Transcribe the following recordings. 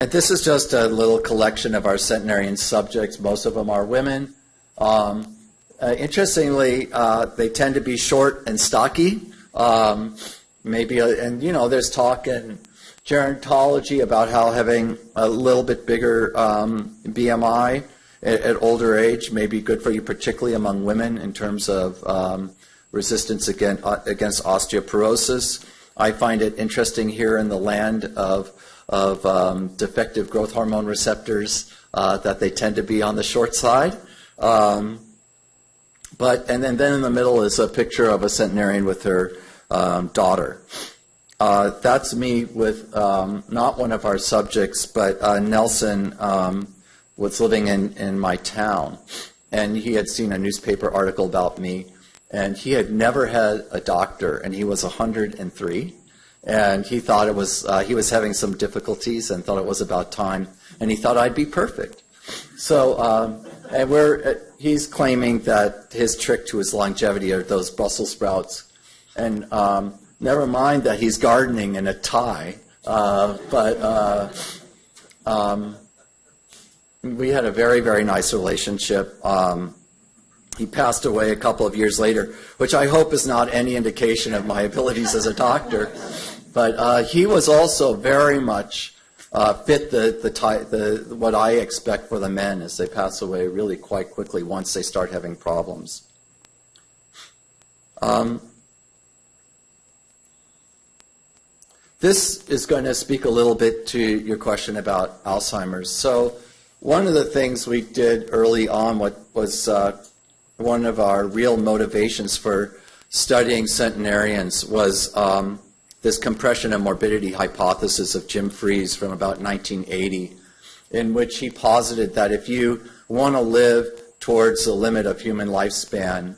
And this is just a little collection of our centenarian subjects. Most of them are women. Interestingly, they tend to be short and stocky. And there's talk in gerontology about how having a little bit bigger BMI at older age may be good for you, particularly among women in terms of resistance against osteoporosis. I find it interesting here in the land of defective growth hormone receptors that they tend to be on the short side. And then in the middle is a picture of a centenarian with her daughter. That's me with not one of our subjects, but Nelson was living in my town, and he had seen a newspaper article about me, and he had never had a doctor, and he was 103, and he thought it was he was having some difficulties and thought it was about time, and he thought I'd be perfect. So he's claiming that his trick to his longevity are those Brussels sprouts, and never mind that he's gardening in a tie, we had a very, very nice relationship. He passed away a couple of years later, which I hope is not any indication of my abilities as a doctor. But he was also very much fit what I expect for the men as they pass away really quite quickly once they start having problems. This is going to speak a little bit to your question about Alzheimer's. So one of the things we did early on, what was one of our real motivations for studying centenarians, was this compression and morbidity hypothesis of Jim Freeze from about 1980, in which he posited that if you want to live towards the limit of human lifespan,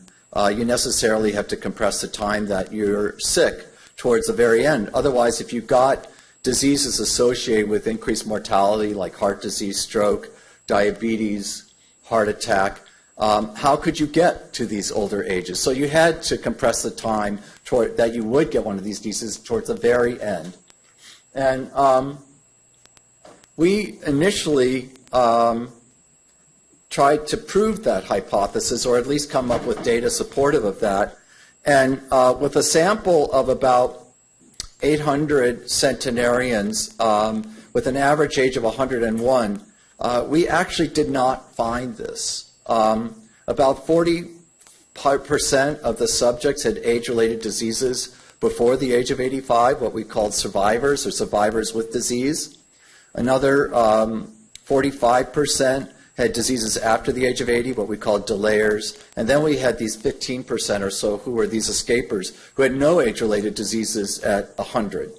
you necessarily have to compress the time that you're sick towards the very end. Otherwise, if you've got diseases associated with increased mortality like heart disease, stroke, diabetes, heart attack, how could you get to these older ages? So you had to compress the time that you would get one of these diseases towards the very end. And we initially tried to prove that hypothesis, or at least come up with data supportive of that. And with a sample of about 800 centenarians with an average age of 101, we actually did not find this. About 40% of the subjects had age-related diseases before the age of 85, what we called survivors or survivors with disease. Another 45% had diseases after the age of 80, what we called delayers. And then we had these 15% or so who were these escapers who had no age-related diseases at 100.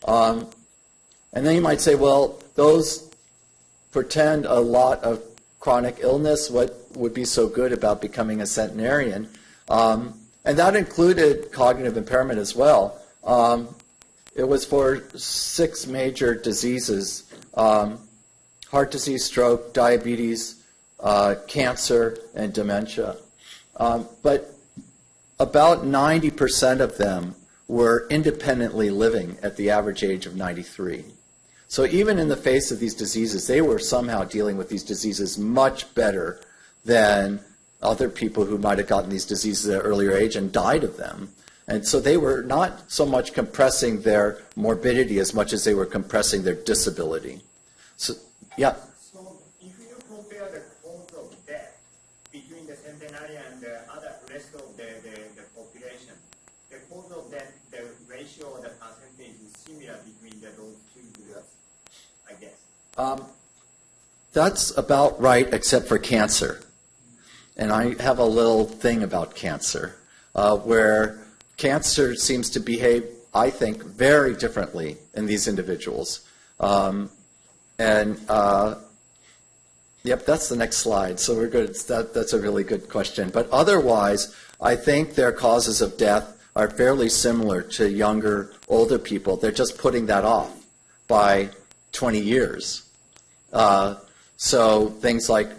And then you might say, well, those portend a lot of chronic illness. What would be so good about becoming a centenarian? And that included cognitive impairment as well. It was for 6 major diseases: heart disease, stroke, diabetes, cancer, and dementia. But about 90% of them were independently living at the average age of 93. So even in the face of these diseases, they were somehow dealing with these diseases much better than other people who might have gotten these diseases at an earlier age and died of them. And so they were not so much compressing their morbidity as much as they were compressing their disability. So, yeah. So if you compare the cause of death between the centenarian and the other rest of the population, the cause of death, the ratio or the percentage is similar between those two groups, I guess. That's about right, except for cancer. And I have a little thing about cancer, where cancer seems to behave, I think, very differently in these individuals. Yep, that's the next slide. So we're good. That's a really good question. But otherwise, I think their causes of death are fairly similar to younger, older people. They're just putting that off by 20 years. So things like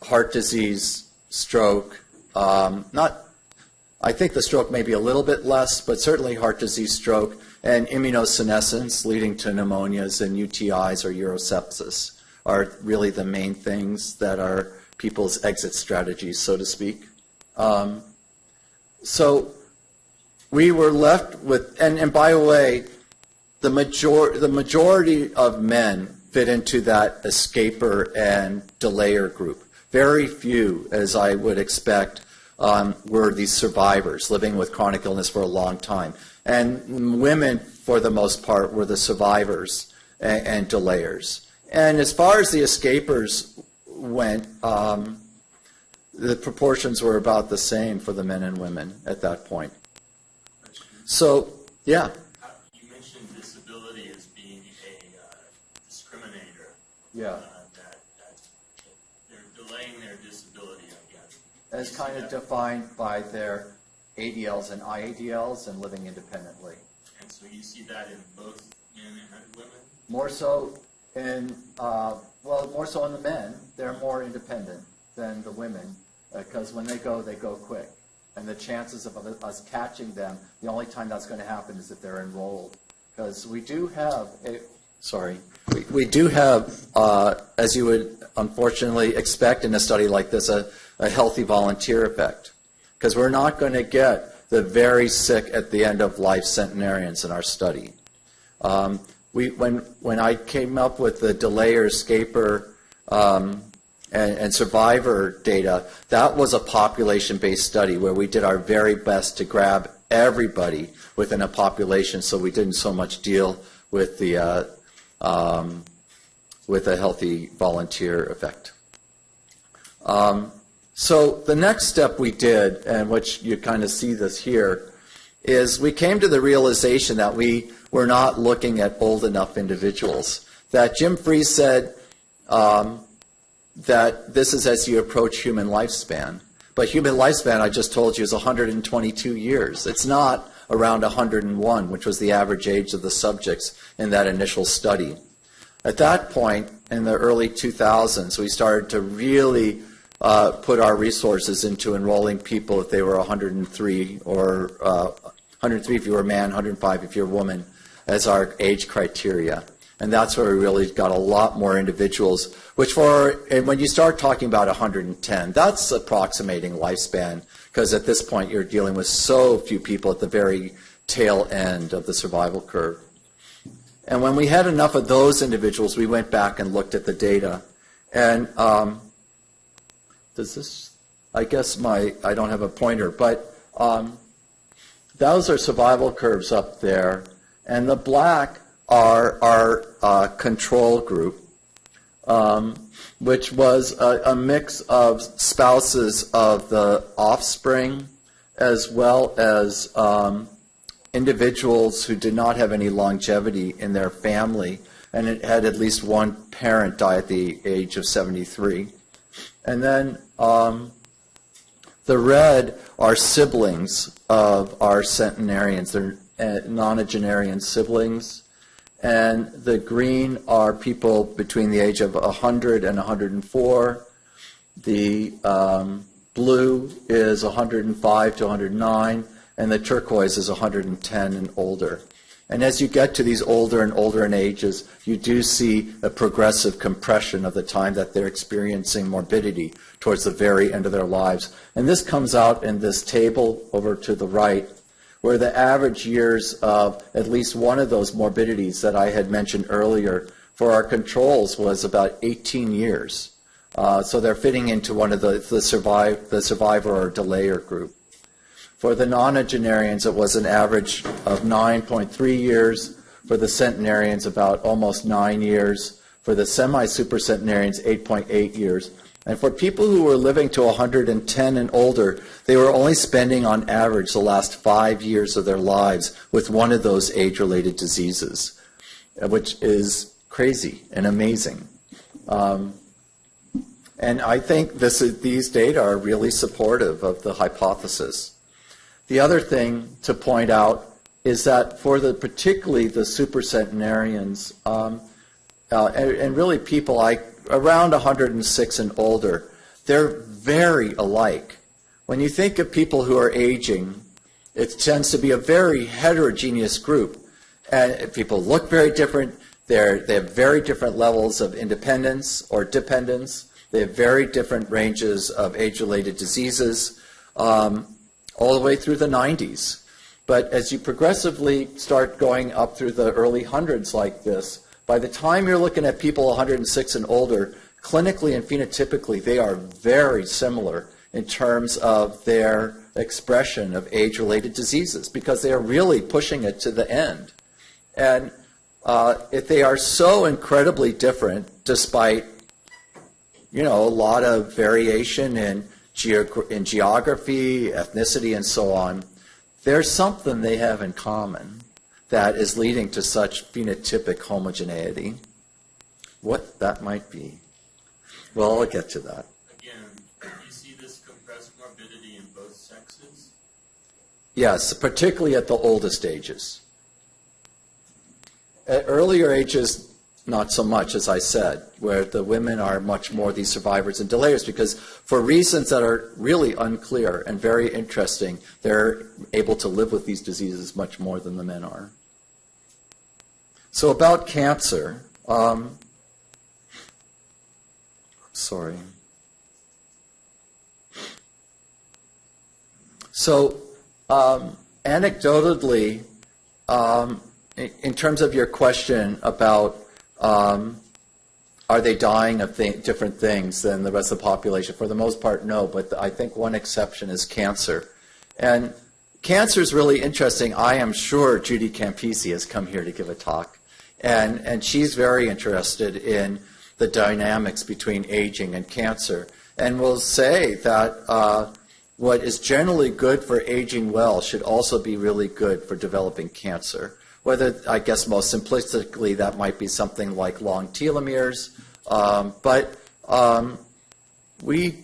heart disease, stroke, not I think the stroke may be a little bit less, but certainly heart disease, stroke, and immunosenescence leading to pneumonias and UTIs or urosepsis are really the main things that are people's exit strategies, so to speak. So we were left with, and by the way, the majority of men fit into that escaper and delayer group. Very few, as I would expect, were these survivors living with chronic illness for a long time. And women, for the most part, were the survivors and delayers. And as far as the escapers went, the proportions were about the same for the men and women at that point. So, yeah. You mentioned disability as being a discriminator. Yeah. That they're delaying their disability, I guess. As kind of defined by their ADLs and IADLs and living independently. And so you see that in both men and women? More so in, more so in the men. They're more independent than the women because when they go quick. And the chances of us catching them, the only time that's going to happen is if they're enrolled. Because we do have, we do have, as you would unfortunately expect in a study like this, a healthy volunteer effect. Because we're not going to get the very sick at the end of life centenarians in our study. When I came up with the delayer, escaper, and survivor data, that was a population-based study where we did our very best to grab everybody within a population, so we didn't so much deal with the with a healthy volunteer effect. So the next step we did, and which you kind of see this here, is we came to the realization that we were not looking at old enough individuals. That Jim Freeze said that this is as you approach human lifespan. But human lifespan, I just told you, is 122 years. It's not around 101, which was the average age of the subjects in that initial study. At that point, in the early 2000s, we started to really put our resources into enrolling people if they were 103 or 103 if you were a man, 105 if you're a woman, as our age criteria. And that's where we really got a lot more individuals, which and when you start talking about 110, that's approximating lifespan, because at this point you're dealing with so few people at the very tail end of the survival curve. And when we had enough of those individuals, we went back and looked at the data. And I guess I don't have a pointer, but those are survival curves up there. And the black are our control group, which was a mix of spouses of the offspring as well as individuals who did not have any longevity in their family, and it had at least one parent die at the age of 73. And then the red are siblings of our centenarians. They're nonagenarian siblings. And the green are people between the age of 100 and 104. The blue is 105 to 109, and the turquoise is 110 and older. And as you get to these older and older in ages, you do see a progressive compression of the time that they're experiencing morbidity towards the very end of their lives. And this comes out in this table over to the right, where the average years of at least one of those morbidities that I had mentioned earlier for our controls was about 18 years. So they're fitting into one of the survivor or delayer group. For the nonagenarians, it was an average of 9.3 years. For the centenarians, about almost 9 years. For the semi-supercentenarians, 8.8 years. And for people who were living to 110 and older, they were only spending on average the last 5 years of their lives with one of those age-related diseases, which is crazy and amazing. And I think these data are really supportive of the hypothesis. The other thing to point out is that for particularly the supercentenarians, and really people around 106 and older, they're very alike when you think of people who are aging, it tends to be a very heterogeneous group. And people look very different. They have very different levels of independence or dependence. They have very different ranges of age-related diseases, all the way through the 90s. But as you progressively start going up through the early hundreds like this, by the time you're looking at people 106 and older, clinically and phenotypically, they are very similar in terms of their expression of age-related diseases, because they are really pushing it to the end. And if they are so incredibly different, despite, a lot of variation in geography, ethnicity, and so on, there's something they have in common that is leading to such phenotypic homogeneity. What that might be. Well, I'll get to that. Again, do you see this compressed morbidity in both sexes? Yes, particularly at the oldest ages. At earlier ages, not so much, as I said, where the women are much more these survivors and delayers, because for reasons that are really unclear and very interesting, they're able to live with these diseases much more than the men are. So about cancer, sorry. So anecdotally, in terms of your question about are they dying of different things than the rest of the population, for the most part, no, but I think one exception is cancer. And cancer is really interesting. I am sure Judy Campisi has come here to give a talk, and she's very interested in the dynamics between aging and cancer, and will say that what is generally good for aging well should also be really good for developing cancer. Whether, I guess most simplistically, that might be something like long telomeres, but we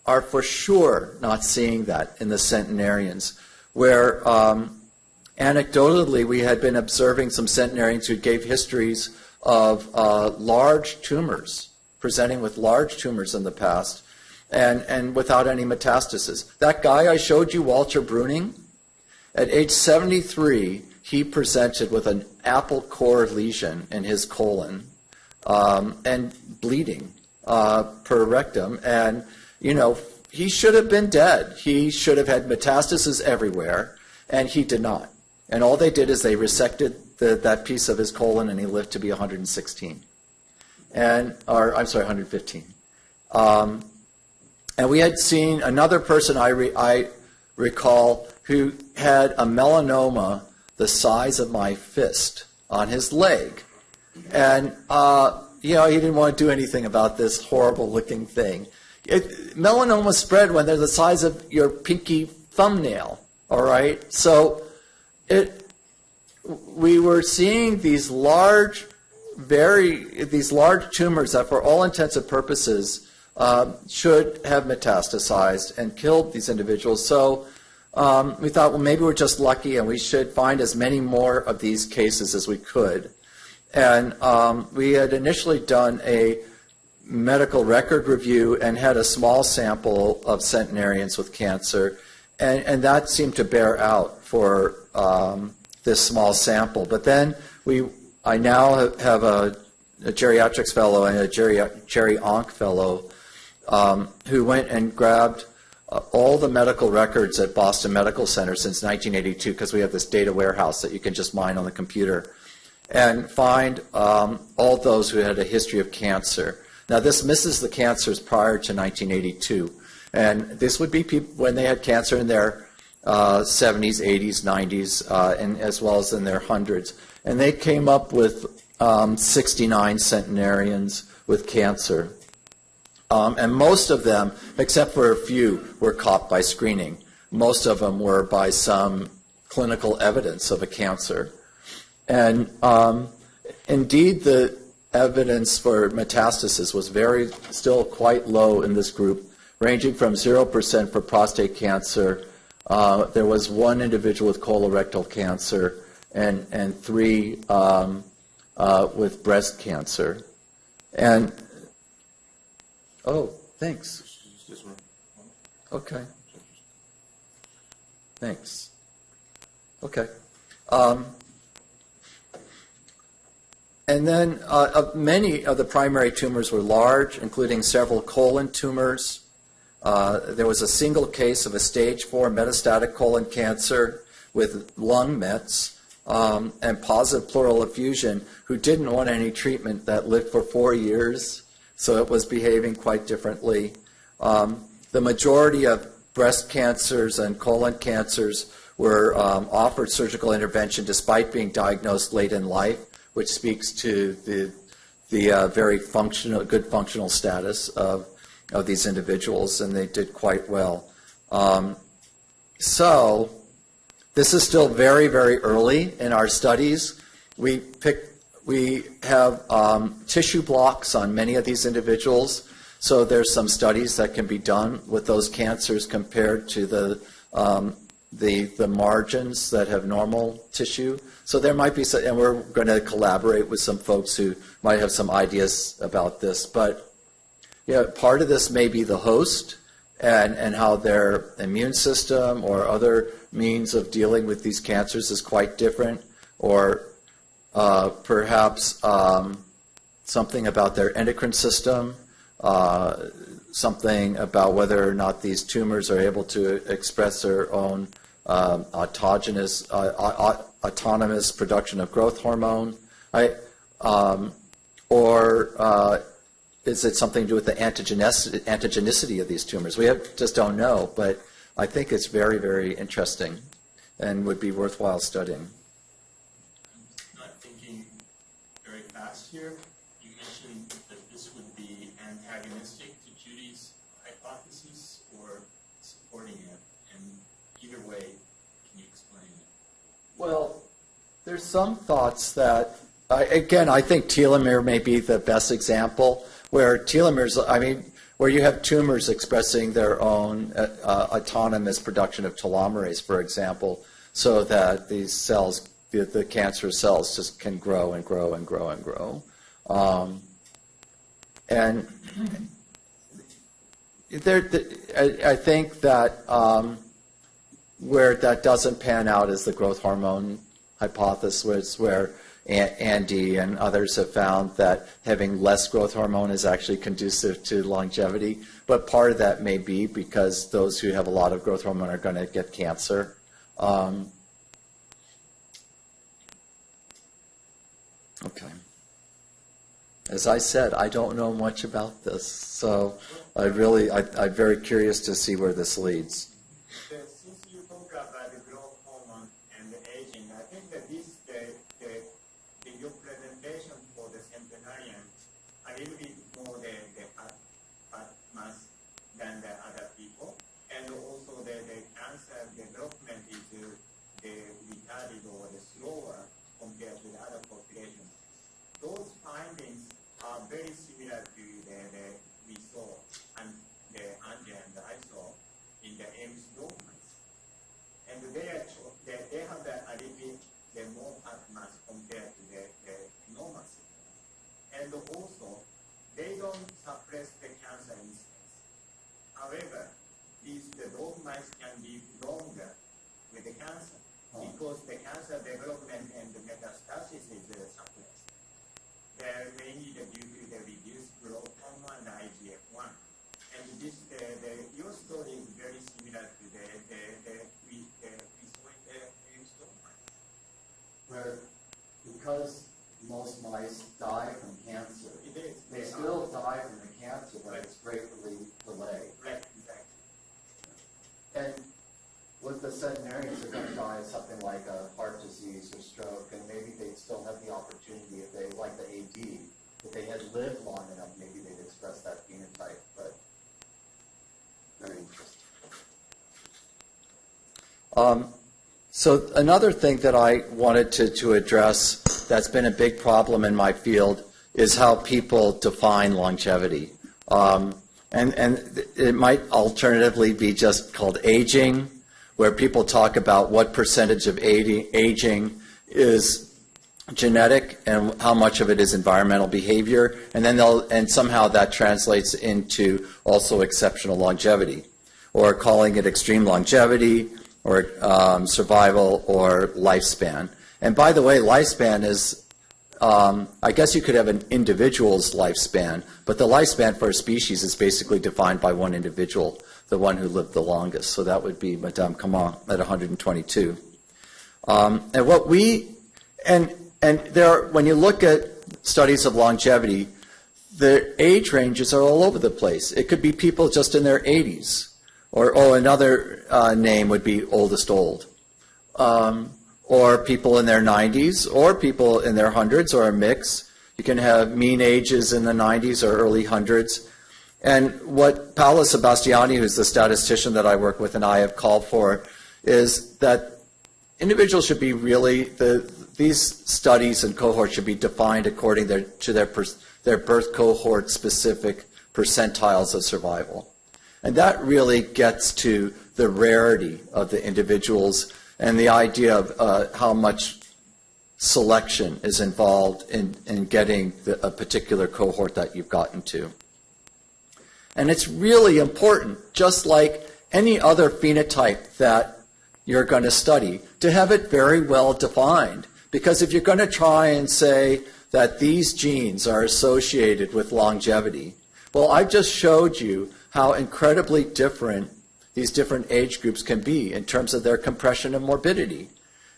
are for sure not seeing that in the centenarians, where anecdotally we had been observing some centenarians who gave histories of large tumors, presenting with large tumors in the past, and without any metastasis. That guy I showed you, Walter Bruning, at age 73, he presented with an apple core lesion in his colon and bleeding per rectum. And, he should have been dead. He should have had metastasis everywhere, and he did not. And all they did is they resected that piece of his colon, and he lived to be 116. Or 115. And we had seen another person I recall who had a melanoma the size of my fist on his leg. And, he didn't want to do anything about this horrible-looking thing. Melanoma spread when they're the size of your pinky thumbnail, all right? So we were seeing these large tumors that, for all intents and purposes, should have metastasized and killed these individuals. So we thought, well, maybe we're just lucky and we should find as many more of these cases as we could. And we had initially done a medical record review and had a small sample of centenarians with cancer, and that seemed to bear out for this small sample. But then I now have a geriatrics fellow and a geri-onc fellow who went and grabbed all the medical records at Boston Medical Center since 1982, because we have this data warehouse that you can just mine on the computer, and find all those who had a history of cancer. Now, this misses the cancers prior to 1982, and this would be people when they had cancer in their 70s, 80s, 90s, and as well as in their hundreds. And they came up with 69 centenarians with cancer. And most of them, except for a few, were caught by screening. Most of them were by some clinical evidence of a cancer. And indeed, the evidence for metastasis was still quite low in this group, ranging from 0% for prostate cancer. There was one individual with colorectal cancer and 3 with breast cancer. And oh, thanks. Okay. Thanks. Okay. And then many of the primary tumors were large, including several colon tumors. There was a single case of a stage 4 metastatic colon cancer with lung mets and positive pleural effusion who didn't want any treatment that lived for 4 years, so it was behaving quite differently. The majority of breast cancers and colon cancers were offered surgical intervention despite being diagnosed late in life, which speaks to the very good functional status of these individuals, and they did quite well. So this is still very, very early in our studies. We have tissue blocks on many of these individuals, so there's some studies that can be done with those cancers compared to the margins that have normal tissue. So there might be some, and we're going to collaborate with some folks who might have some ideas about this. But part of this may be the host and how their immune system or other means of dealing with these cancers is quite different, or perhaps something about their endocrine system, something about whether or not these tumors are able to express their own autonomous production of growth hormone, or is it something to do with the antigenicity of these tumors? We just don't know, but I think it's very, very interesting and would be worthwhile studying. Not thinking very fast here. You mentioned that this would be antagonistic to Judy's hypothesis or supporting it, and either way, can you explain it? Well, there's some thoughts that, again, I think telomere may be the best example, where telomeres, where you have tumors expressing their own autonomous production of telomerase, for example, so that these cells, the cancerous cells, just can grow and grow and grow and grow. And I think that where that doesn't pan out is the growth hormone hypothesis, where Andy and others have found that having less growth hormone is actually conducive to longevity. But part of that may be because those who have a lot of growth hormone are going to get cancer. Okay. As I said, I don't know much about this, so I'm very curious to see where this leads. Since you talk about the growth hormone and the aging, I think that your presentation for the centenarian a little bit more the fat mass than the other people, and also the cancer development is the retarded or the slower compared to the other population. Those findings are very similar to the we saw and the Angie and I saw in the Ames dogmas, and they have a little bit the more fat mass compared to the normal symptoms. And also, they don't suppress the cancer incidence. However, the dog mice can live longer with the cancer because the cancer development and the metastasis is suppressed. They're mainly due to the reduced growth hormone and IGF-1. And your story is very similar to we saw in the Ames dogmas. Where, because most mice die from cancer, they They still die from the cancer, but it's greatly delayed. Right, exactly. And with the centenarians, they're going to die of something like a heart disease or stroke, and maybe they'd still have the opportunity, if they, like the AD, if they had lived long enough, maybe they'd express that phenotype, but very interesting. So another thing that I wanted to address that's been a big problem in my field is how people define longevity. And it might alternatively be just called aging, where people talk about what percentage of aging is genetic and how much of it is environmental behavior, and then somehow that translates into also exceptional longevity, or calling it extreme longevity, or survival or lifespan. And by the way, lifespan is, I guess you could have an individual's lifespan, but the lifespan for a species is basically defined by one individual, the one who lived the longest. So that would be Madame Comment at 122. And when you look at studies of longevity, the age ranges are all over the place. It could be people just in their 80s, or another name would be oldest old, or people in their 90s, or people in their hundreds, or a mix. You can have mean ages in the 90s or early hundreds. And what Paolo Sebastiani, who's the statistician that I work with, and I have called for, is that individuals should be really, these studies and cohorts should be defined according to their birth cohort specific percentiles of survival. And that really gets to the rarity of the individuals and the idea of how much selection is involved in getting a particular cohort that you've gotten to. And it's really important, just like any other phenotype that you're going to study, to have it very well defined. Because if you're going to try and say that these genes are associated with longevity, well, I just showed you how incredibly different these different age groups can be in terms of their compression and morbidity.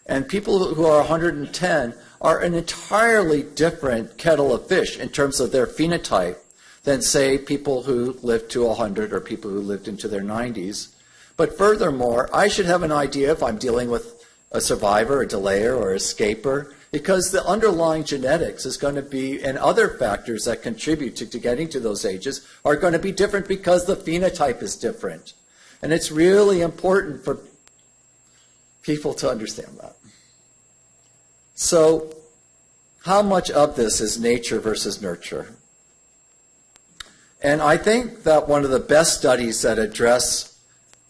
And people who are 110 are an entirely different kettle of fish in terms of their phenotype than, say, people who lived to 100 or people who lived into their 90s. But furthermore, I should have an idea if I'm dealing with a survivor, a delayer, or escaper, because the underlying genetics is going to be, and other factors that contribute to getting to those ages are going to be different because the phenotype is different. And it's really important for people to understand that. So, how much of this is nature versus nurture? And I think that one of the best studies that address,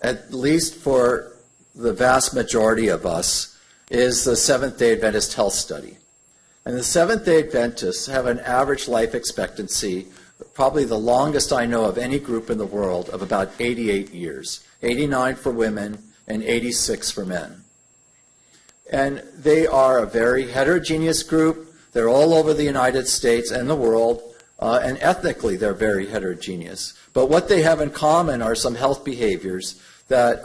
at least for the vast majority of us, is the Seventh-day Adventist Health Study. And the Seventh-day Adventists have an average life expectancy, probably the longest I know of any group in the world, of about 88 years, 89 for women and 86 for men. And they are a very heterogeneous group. They're all over the United States and the world, and ethnically they're very heterogeneous. But what they have in common are some health behaviors that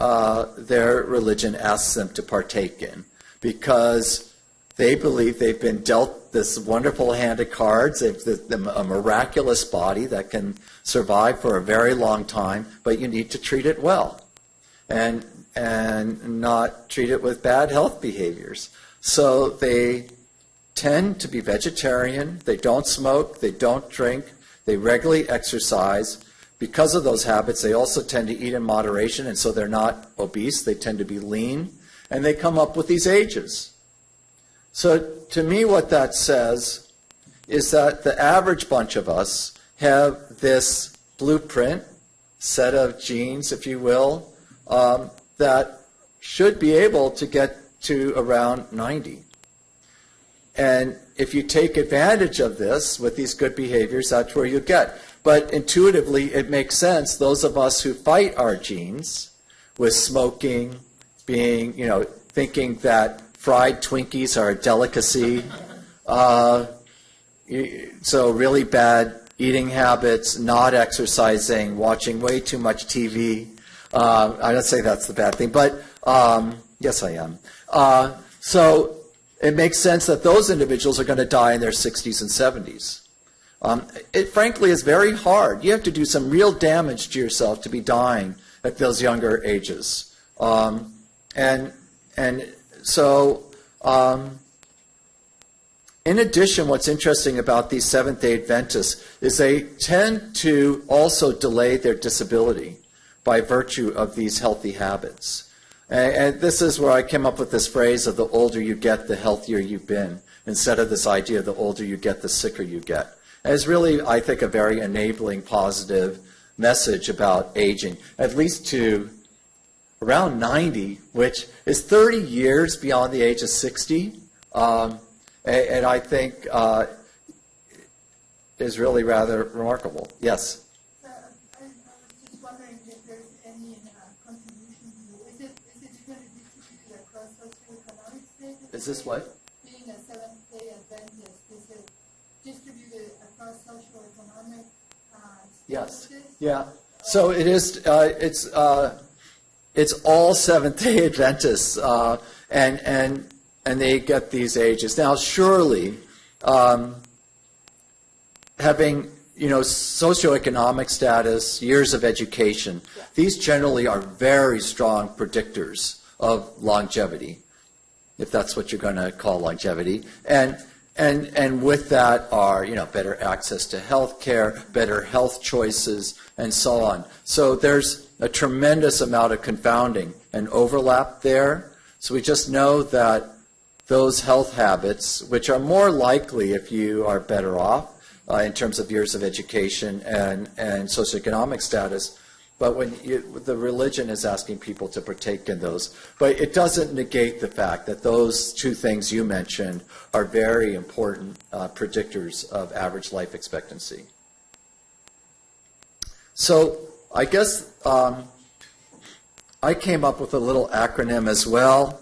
their religion asks them to partake in, because they believe they've been dealt this wonderful hand of cards. They've a miraculous body that can survive for a very long time, but you need to treat it well and not treat it with bad health behaviors. So they tend to be vegetarian. They don't smoke. They don't drink. They regularly exercise. Because of those habits, they also tend to eat in moderation, and so they're not obese. They tend to be lean, and they come up with these ages. So to me, what that says is that the average bunch of us have this blueprint, set of genes, if you will, that should be able to get to around 90. And if you take advantage of this with these good behaviors, that's where you get. But intuitively, it makes sense, those of us who fight our genes with smoking, being, thinking that fried Twinkies are a delicacy, so really bad eating habits, not exercising, watching way too much TV. I don't say that's the bad thing, but yes, I am. So it makes sense that those individuals are going to die in their 60s and 70s. It frankly is very hard. You have to do some real damage to yourself to be dying at those younger ages. In addition, what's interesting about these Seventh-day Adventists is they tend to also delay their disability by virtue of these healthy habits. And this is where I came up with this phrase of the older you get, the healthier you've been, instead of this idea the older you get, the sicker you get. And it's really, I think, a very enabling, positive message about aging, at least to around 90, which is 30 years beyond the age of 60, and I think is really rather remarkable. Yes? I was just wondering if there's any contribution to, is it going to Is this what? Being a Seventh-day Adventist, is it distributed across socioeconomic Yes. statuses? Yeah. So it is. It's all Seventh-day Adventists, and they get these ages. Now, surely, having socioeconomic status, years of education, these generally are very strong predictors of longevity, if that's what you're going to call longevity. And with that are better access to health care, better health choices, and so on. So there's a tremendous amount of confounding and overlap there. So we just know that those health habits, which are more likely if you are better off in terms of years of education and socioeconomic status, but when the religion is asking people to partake in those. But it doesn't negate the fact that those two things you mentioned are very important predictors of average life expectancy. So I guess I came up with a little acronym as well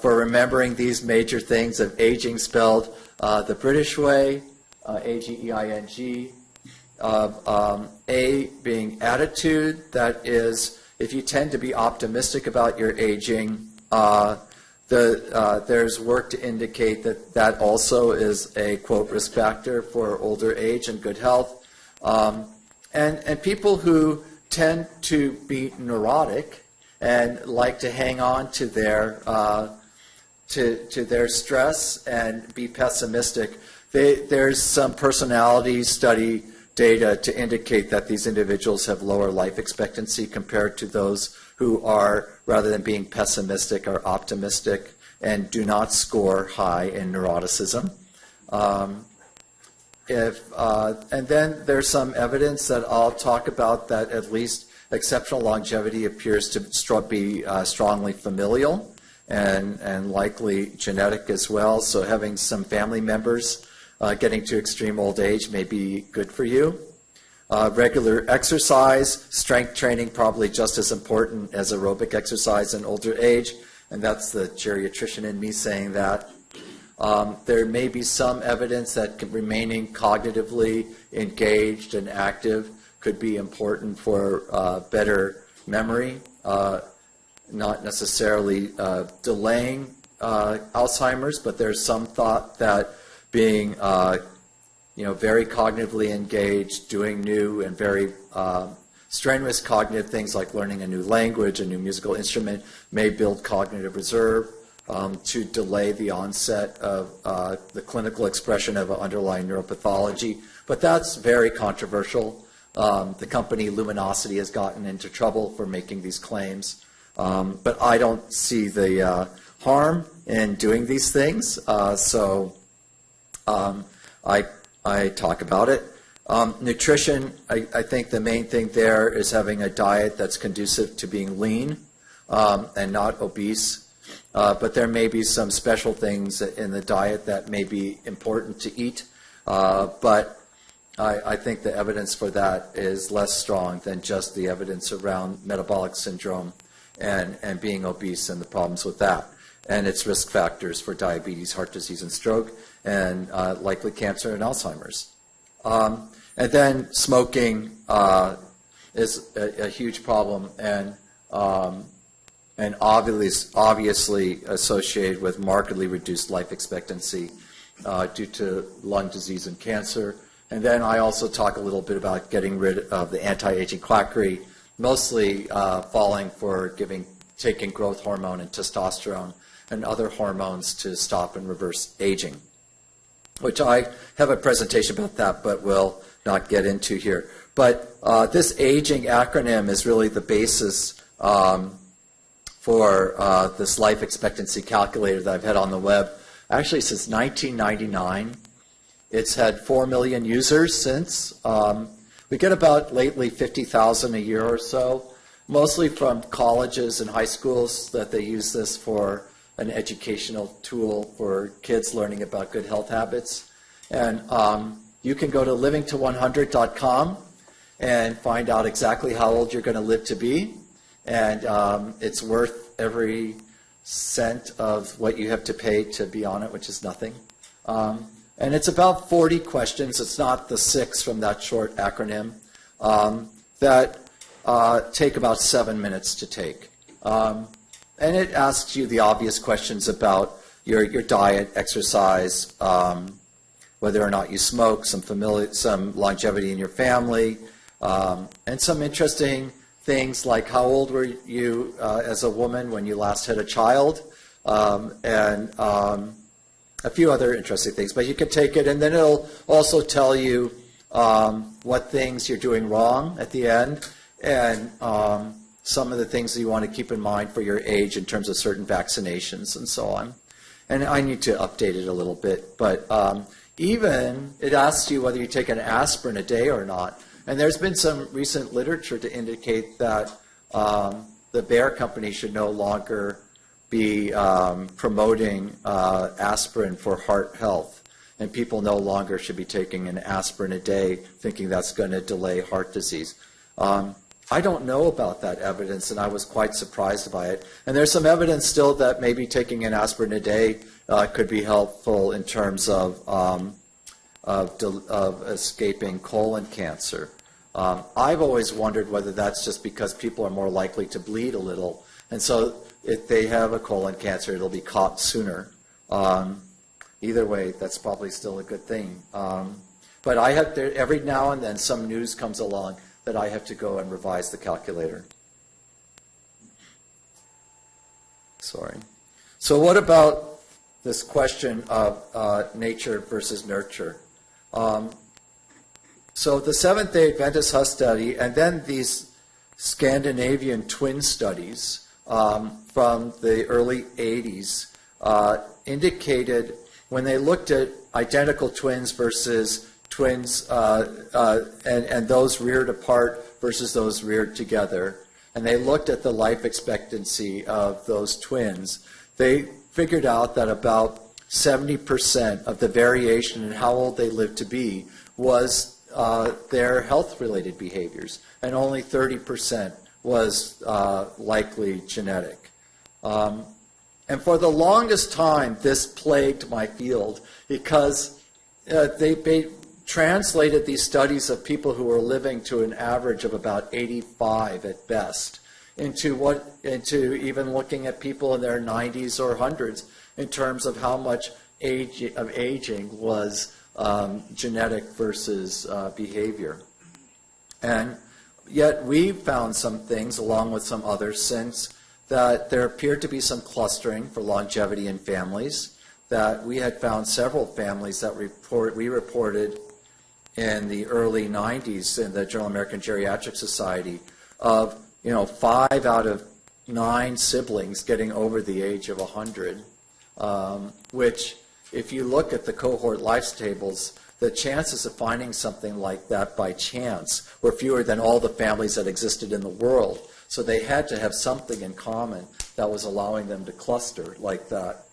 for remembering these major things of aging, spelled the British way, AGEING. A being attitude, that is, if you tend to be optimistic about your aging, there's work to indicate that that also is a, quote, risk factor for older age and good health. And people who tend to be neurotic and like to hang on to their stress and be pessimistic, there's some personality study data to indicate that these individuals have lower life expectancy compared to those who are, rather than being pessimistic, are optimistic and do not score high in neuroticism. And then there's some evidence that I'll talk about that at least exceptional longevity appears to be strongly familial and likely genetic as well. So having some family members getting to extreme old age may be good for you. Regular exercise, strength training probably just as important as aerobic exercise in older age, and that's the geriatrician in me saying that. There may be some evidence that remaining cognitively engaged and active could be important for better memory, not necessarily delaying Alzheimer's, but there's some thought that being very cognitively engaged, doing new and very strenuous cognitive things like learning a new language, a new musical instrument, may build cognitive reserve to delay the onset of the clinical expression of an underlying neuropathology. But that's very controversial. The company Luminosity has gotten into trouble for making these claims. But I don't see the harm in doing these things. So I talk about it. Nutrition, I think the main thing there is having a diet that's conducive to being lean and not obese. But there may be some special things in the diet that may be important to eat. But I think the evidence for that is less strong than just the evidence around metabolic syndrome and being obese and the problems with that, and its risk factors for diabetes, heart disease, and stroke, and likely cancer and Alzheimer's. And then smoking is a huge problem and obviously associated with markedly reduced life expectancy due to lung disease and cancer. And then I also talk a little bit about getting rid of the anti-aging quackery, mostly falling for taking growth hormone and testosterone and other hormones to stop and reverse aging, which I have a presentation about that, but will not get into here. But this aging acronym is really the basis for this life expectancy calculator that I've had on the web, actually since 1999. It's had 4 million users since. We get about lately 50,000 a year or so, mostly from colleges and high schools that they use this for an educational tool for kids learning about good health habits. And you can go to livingto100.com and find out exactly how old you're going to live to be. And it's worth every cent of what you have to pay to be on it, which is nothing. And it's about 40 questions. It's not the 6 from that short acronym that take about 7 minutes to take. And it asks you the obvious questions about your diet, exercise, whether or not you smoke, some longevity in your family, and some interesting things like how old were you as a woman when you last had a child, and a few other interesting things. But you can take it, and then it'll also tell you what things you're doing wrong at the end, and some of the things that you want to keep in mind for your age in terms of certain vaccinations and so on. And I need to update it a little bit, but even it asks you whether you take an aspirin a day or not. And there's been some recent literature to indicate that the Bayer company should no longer be promoting aspirin for heart health. And people no longer should be taking an aspirin a day thinking that's going to delay heart disease. I don't know about that evidence, and I was quite surprised by it. And there's some evidence still that maybe taking an aspirin a day could be helpful in terms of escaping colon cancer. I've always wondered whether that's just because people are more likely to bleed a little, and so if they have a colon cancer, it'll be caught sooner. Either way, that's probably still a good thing. But I have to, every now and then some news comes along that I have to go and revise the calculator. Sorry. So what about this question of nature versus nurture? So the Seventh-day Adventist Huss study, and then these Scandinavian twin studies from the early 80s indicated when they looked at identical twins versus twins and those reared apart versus those reared together, and they looked at the life expectancy of those twins, they figured out that about 70% of the variation in how old they lived to be was their health-related behaviors, and only 30% was likely genetic. And for the longest time, this plagued my field because they translated these studies of people who were living to an average of about 85 at best into even looking at people in their 90s or 100s in terms of how much aging was genetic versus behavior. And yet we found some things along with some others since that there appeared to be some clustering for longevity in families, that we had found several families that we reported in the early 90s in the Journal of American Geriatric Society of 5 out of 9 siblings getting over the age of 100, which if you look at the cohort life tables, the chances of finding something like that by chance were fewer than all the families that existed in the world. So they had to have something in common that was allowing them to cluster like that.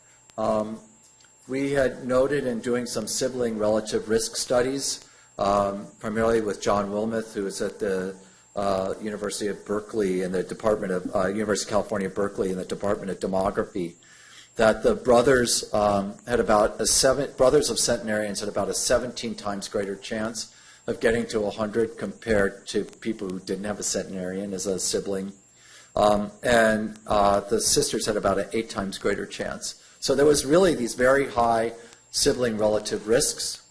We had noted in doing some sibling relative risk studies, primarily with John Wilmoth, who is at the University of Berkeley in the Department of University of California, Berkeley in the Department of Demography, that the brothers had about brothers of centenarians had about a 17 times greater chance of getting to 100 compared to people who didn't have a centenarian as a sibling. And the sisters had about an 8 times greater chance. So there was really these very high sibling relative risks.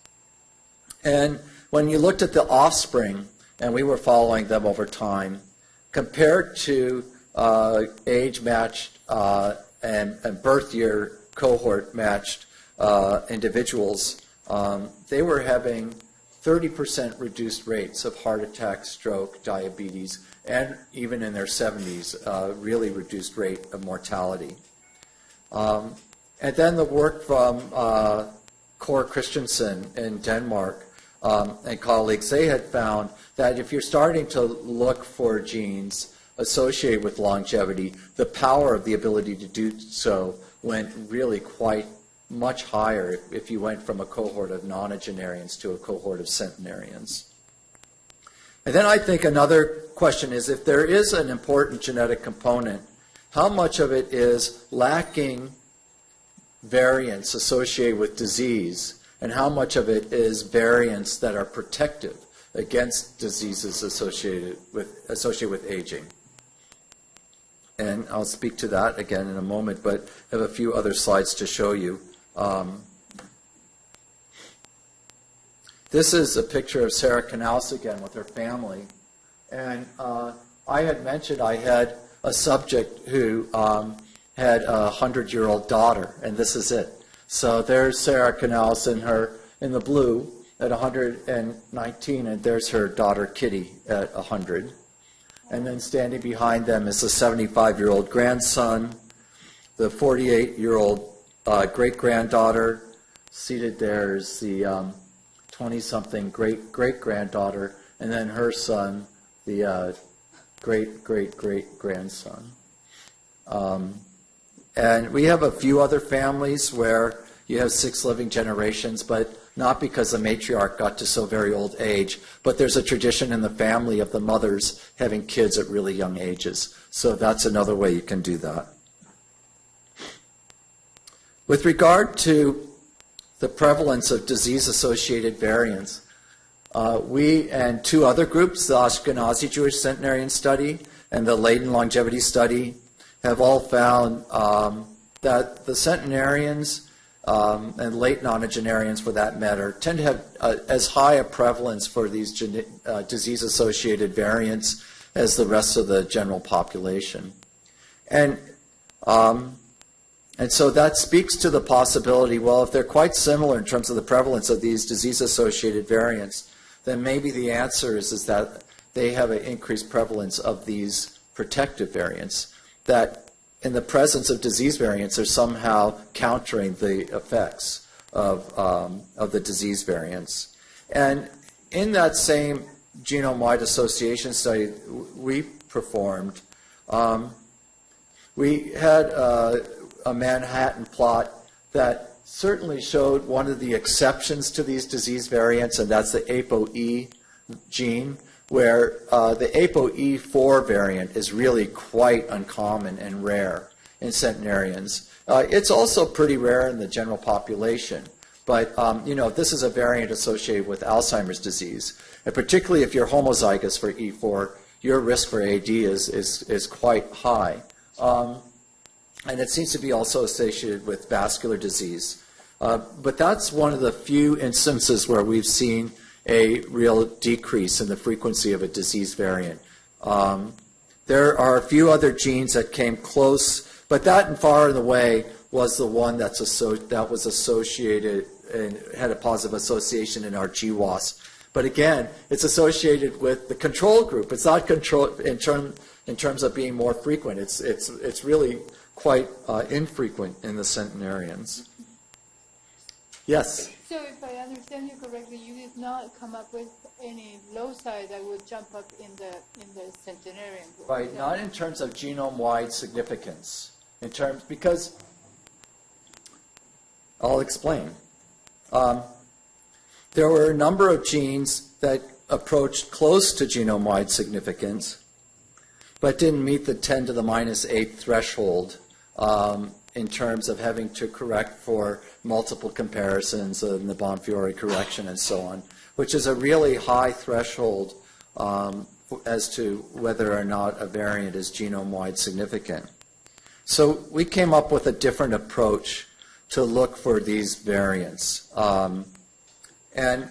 And when you looked at the offspring, and we were following them over time, compared to age-matched and birth year cohort-matched individuals, they were having 30% reduced rates of heart attack, stroke, diabetes, and even in their 70s, really reduced rate of mortality. And then the work from Kåre Christensen in Denmark and colleagues, they had found that if you're starting to look for genes associated with longevity, the power of the ability to do so went really quite much higher if you went from a cohort of nonagenarians to a cohort of centenarians. And then I think another question is, if there is an important genetic component how much of it is lacking variants associated with disease, and how much of it is variants that are protective against diseases associated with aging. And I'll speak to that again in a moment, but I have a few other slides to show you. This is a picture of Sarah Canals again with her family. And I had mentioned I had a subject who had a 100-year-old daughter, and this is it. So there's Sarah Canals in the blue at 119, and there's her daughter Kitty at 100. And then standing behind them is the 75-year-old grandson, the 48-year-old great-granddaughter. Seated there is the 20-something great-granddaughter, and then her son, the great-great-great-grandson. And we have a few other families where you have 6 living generations, but not because the matriarch got to so very old age, but there's a tradition in the family of the mothers having kids at really young ages. So that's another way you can do that. With regard to the prevalence of disease-associated variants, we and 2 other groups, the Ashkenazi Jewish Centenarian Study and the Leiden Longevity Study, have all found that the centenarians and late nonagenarians, for that matter, tend to have as high a prevalence for these disease-associated variants as the rest of the general population. And so that speaks to the possibility, well, if they're quite similar in terms of the prevalence of these disease-associated variants, then maybe the answer is that they have an increased prevalence of these protective variants that in the presence of disease variants are somehow countering the effects of the disease variants. And in that same genome-wide association study we performed, we had a Manhattan plot that certainly showed one of the exceptions to these disease variants, and that's the ApoE gene, where the ApoE4 variant is really quite uncommon and rare in centenarians. It's also pretty rare in the general population, but this is a variant associated with Alzheimer's disease, and particularly if you're homozygous for E4, your risk for AD is quite high. And it seems to be also associated with vascular disease. But that's one of the few instances where we've seen a real decrease in the frequency of a disease variant. There are a few other genes that came close, but that far and away was the one that was associated and had a positive association in our GWAS. But again, it's associated with the control group. It's not control in terms of being more frequent. It's really quite infrequent in the centenarians. Yes? So if I understand you correctly, you did not come up with any loci that would jump up in the centenarian group. Right, not in terms of genome-wide significance. Because I'll explain. There were a number of genes that approached close to genome-wide significance, but didn't meet the 10 to the minus 8 threshold in terms of having to correct for multiple comparisons and the Bonfiore correction and so on, which is a really high threshold as to whether or not a variant is genome-wide significant. So we came up with a different approach to look for these variants. And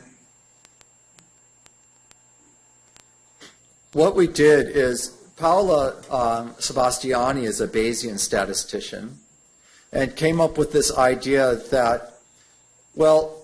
what we did is Paola Sebastiani is a Bayesian statistician and came up with this idea that, well,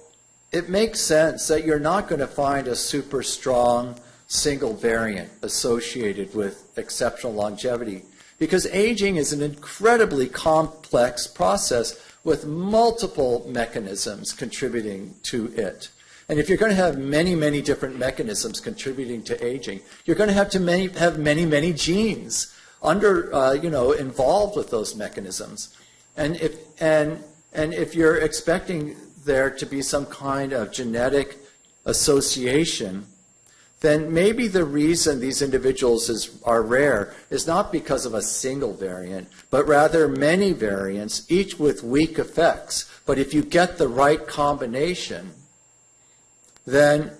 it makes sense that you're not going to find a super strong single variant associated with exceptional longevity because aging is an incredibly complex process with multiple mechanisms contributing to it. And if you're going to have many, many different mechanisms contributing to aging, you're going to have many, many genes involved with those mechanisms. And if you're expecting there to be some kind of genetic association, then maybe the reason these individuals are rare is not because of a single variant, but rather many variants, each with weak effects. But if you get the right combination, then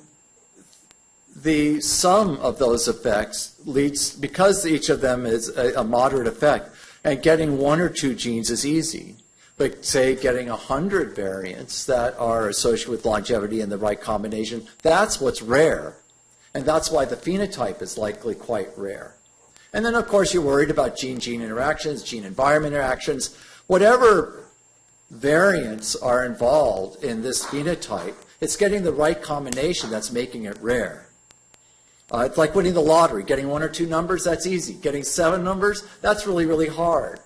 the sum of those effects leads, because each of them is a moderate effect, and getting one or two genes is easy. But say getting 100 variants that are associated with longevity in the right combination, that's what's rare. And that's why the phenotype is likely quite rare. And then, of course, you're worried about gene-gene interactions, gene-environment interactions. Whatever variants are involved in this phenotype, it's getting the right combination that's making it rare. It's like winning the lottery. Getting one or two numbers, that's easy. Getting 7 numbers, that's really, really hard.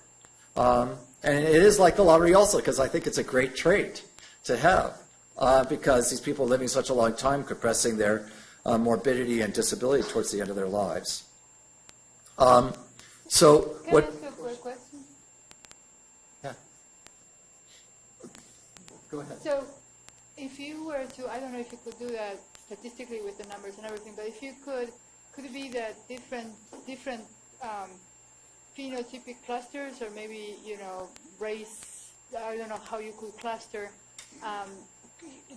And it is like the lottery also, because I think it's a great trait to have, because these people are living such a long time, compressing their morbidity and disability towards the end of their lives. So Can what? I ask you a quick question? Yeah. Go ahead. So if you were to, I don't know if you could do that statistically with the numbers and everything, but if you could it be that different phenotypic clusters, or maybe, race, I don't know how you could cluster,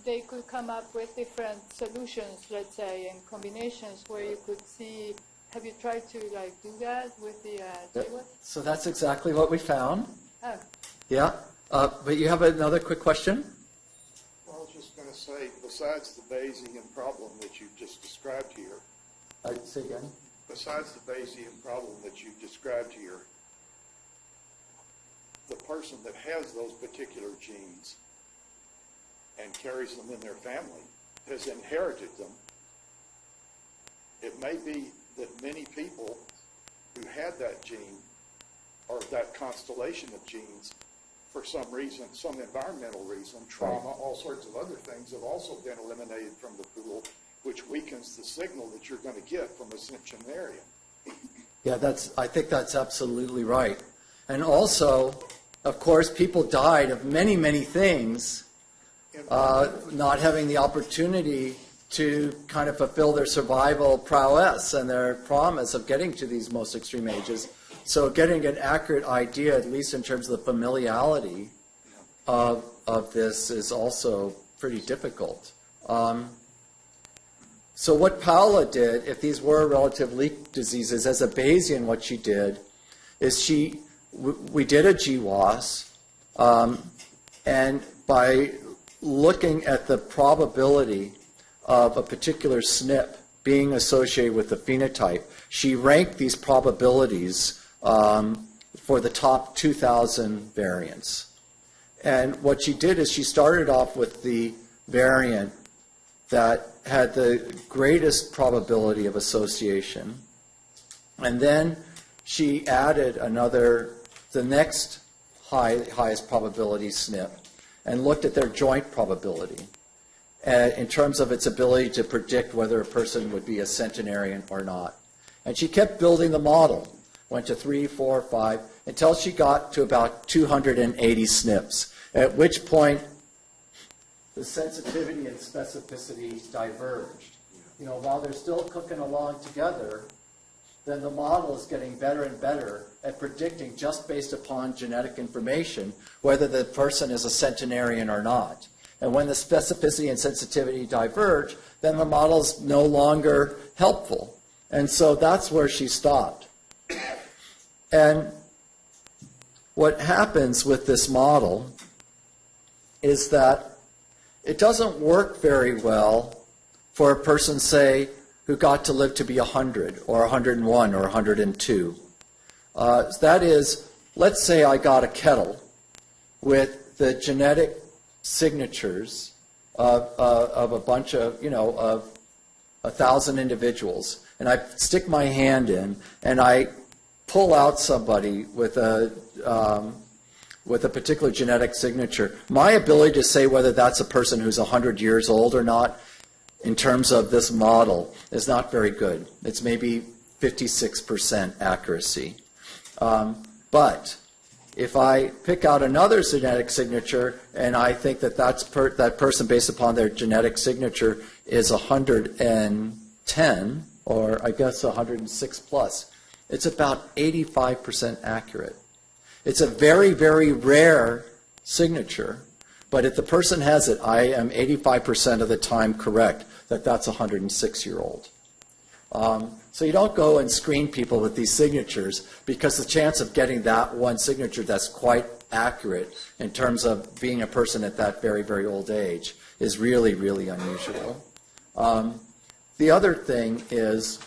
they could come up with different solutions, let's say, and combinations where you could see, have you tried to do that with the GWAS? So that's exactly what we found. Oh. Yeah. But you have another quick question? Well, I was just going to say, besides the Bayesian problem that you just described here, Say again. besides the Bayesian problem that you described here, the person that has those particular genes and carries them in their family has inherited them. It may be that many people who had that gene or that constellation of genes, for some reason, some environmental reason, trauma, all sorts of other things, have also been eliminated from the pool, which weakens the signal that you're going to get from a centenarian. Yeah, I think that's absolutely right. And also, of course, people died of many, many things, not having the opportunity to kind of fulfill their survival prowess and their promise of getting to these most extreme ages. So getting an accurate idea, at least in terms of the familiarity of this, is also pretty difficult. So what Paula did, if these were relative leak diseases, as a Bayesian, what she did is we did a GWAS, and by looking at the probability of a particular SNP being associated with the phenotype, she ranked these probabilities for the top 2,000 variants. And what she did is she started off with the variant that had the greatest probability of association, and then she added the next highest probability SNP, and looked at their joint probability in terms of its ability to predict whether a person would be a centenarian or not. And she kept building the model, went to 3, 4, 5, until she got to about 280 SNPs, at which point the sensitivity and specificity diverged. While they're still cooking along together, then the model is getting better and better at predicting, just based upon genetic information, whether the person is a centenarian or not. And when the specificity and sensitivity diverge, then the model is no longer helpful. And so that's where she stopped. And what happens with this model is that it doesn't work very well for a person, say, who got to live to be 100 or 101 or 102. That is, let's say I got a kettle with the genetic signatures of a bunch of 1,000 individuals, and I stick my hand in and I pull out somebody with a particular genetic signature. My ability to say whether that's a person who's 100 years old or not, in terms of this model, is not very good. It's maybe 56% accuracy. But if I pick out another genetic signature and I think that that person, based upon their genetic signature, is 101 10, or I guess 106 plus, it's about 85% accurate. It's a very, very rare signature, but if the person has it, I am 85% of the time correct that that's a 106-year-old. So you don't go and screen people with these signatures, because the chance of getting that one signature that's quite accurate in terms of being a person at that very, very old age is really, really unusual. The other thing is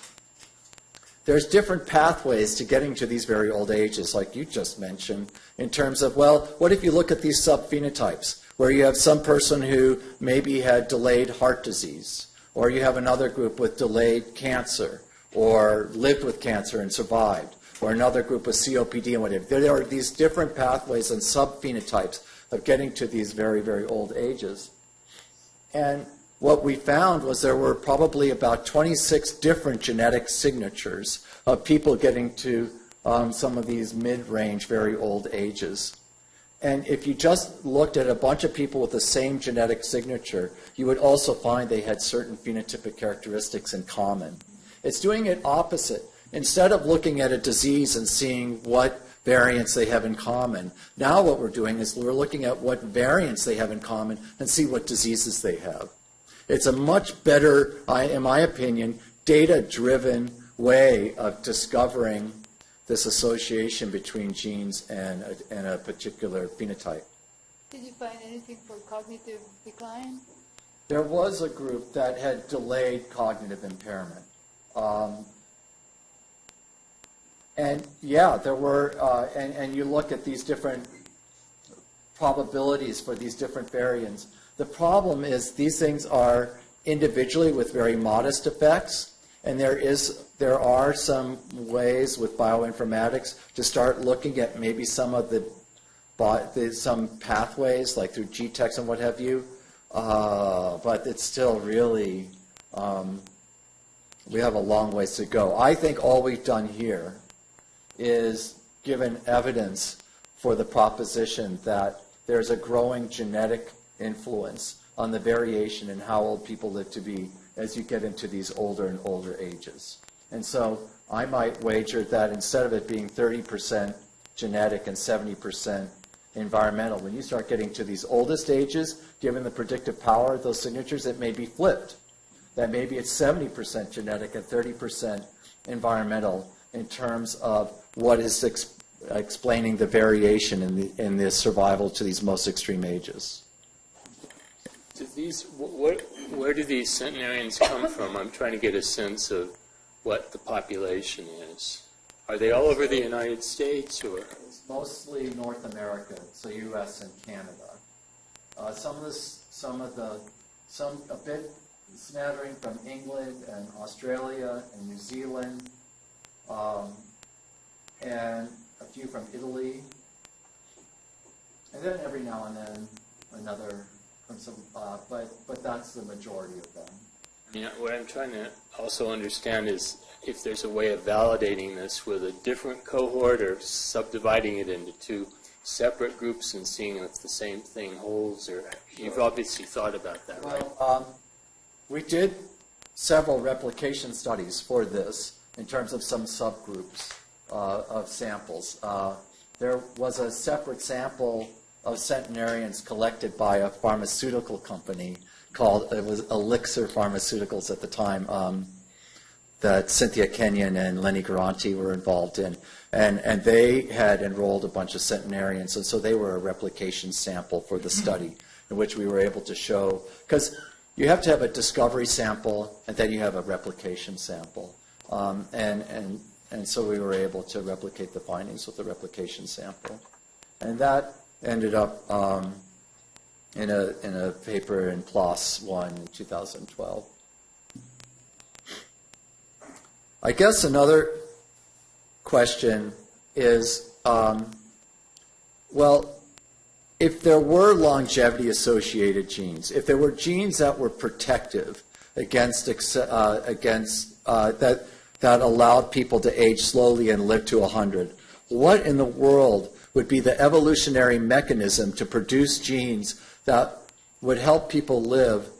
there's different pathways to getting to these very old ages, like you just mentioned, in terms of, well, what if you look at these subphenotypes, where you have some person who maybe had delayed heart disease, or you have another group with delayed cancer, or lived with cancer and survived, or another group with COPD and whatever. There are these different pathways and subphenotypes of getting to these very, very old ages. And what we found was there were probably about 26 different genetic signatures of people getting to some of these mid-range, very old ages. And if you just looked at a bunch of people with the same genetic signature, you would also find they had certain phenotypic characteristics in common. It's doing it opposite. Instead of looking at a disease and seeing what variants they have in common, now what we're doing is we're looking at what variants they have in common and see what diseases they have. It's a much better, in my opinion, data-driven way of discovering this association between genes and a particular phenotype. Did you find anything for cognitive decline? There was a group that had delayed cognitive impairment. And yeah, there were, and you look at these different probabilities for these different variants. The problem is these things are individually with very modest effects, and there are some ways with bioinformatics to start looking at maybe some of some pathways, like through GTEx and what have you, but it's still really, we have a long ways to go. I think all we've done here is given evidence for the proposition that there's a growing genetic influence on the variation in how old people live to be as you get into these older and older ages. And so I might wager that instead of it being 30% genetic and 70% environmental, when you start getting to these oldest ages, given the predictive power of those signatures, it may be flipped. That maybe it's 70% genetic and 30% environmental in terms of what is explaining the variation in the survival to these most extreme ages. Where do these centenarians come from? I'm trying to get a sense of what the population is. Are they all over the United States, or? It's mostly North America, so U.S. and Canada. A bit smattering from England and Australia and New Zealand, and a few from Italy, and then every now and then another from some, but that's the majority of them. Yeah, what I'm trying to also understand is if there's a way of validating this with a different cohort or subdividing it into two separate groups and seeing if the same thing holds, or you've obviously thought about that, right? Well, we did several replication studies for this in terms of some subgroups of samples. There was a separate sample of centenarians collected by a pharmaceutical company called, it was Elixir Pharmaceuticals at the time, that Cynthia Kenyon and Lenny Garanti were involved in. And they had enrolled a bunch of centenarians, and so they were a replication sample for the study, in which we were able to show, because you have to have a discovery sample, and then you have a replication sample. And so we were able to replicate the findings with the replication sample. And that ended up in a paper in PLOS 1 in 2012. I guess another question is, well, if there were longevity-associated genes, if there were genes that were protective against that allowed people to age slowly and live to 100, what in the world would be the evolutionary mechanism to produce genes that would help people live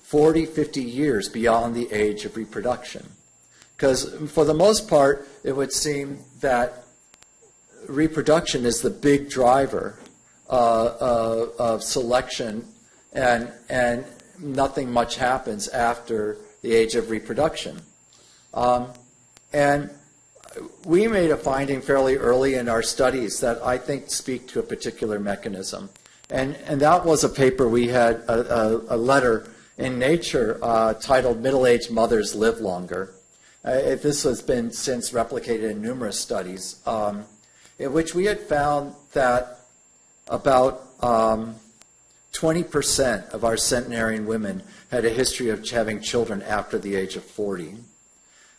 40, 50 years beyond the age of reproduction. Because for the most part, it would seem that reproduction is the big driver of selection, and nothing much happens after the age of reproduction. And we made a finding fairly early in our studies that I think speak to a particular mechanism. And that was a paper we had, a letter in Nature titled Middle-Aged Mothers Live Longer. This has been since replicated in numerous studies, in which we had found that about 20% of our centenarian women had a history of having children after the age of 40.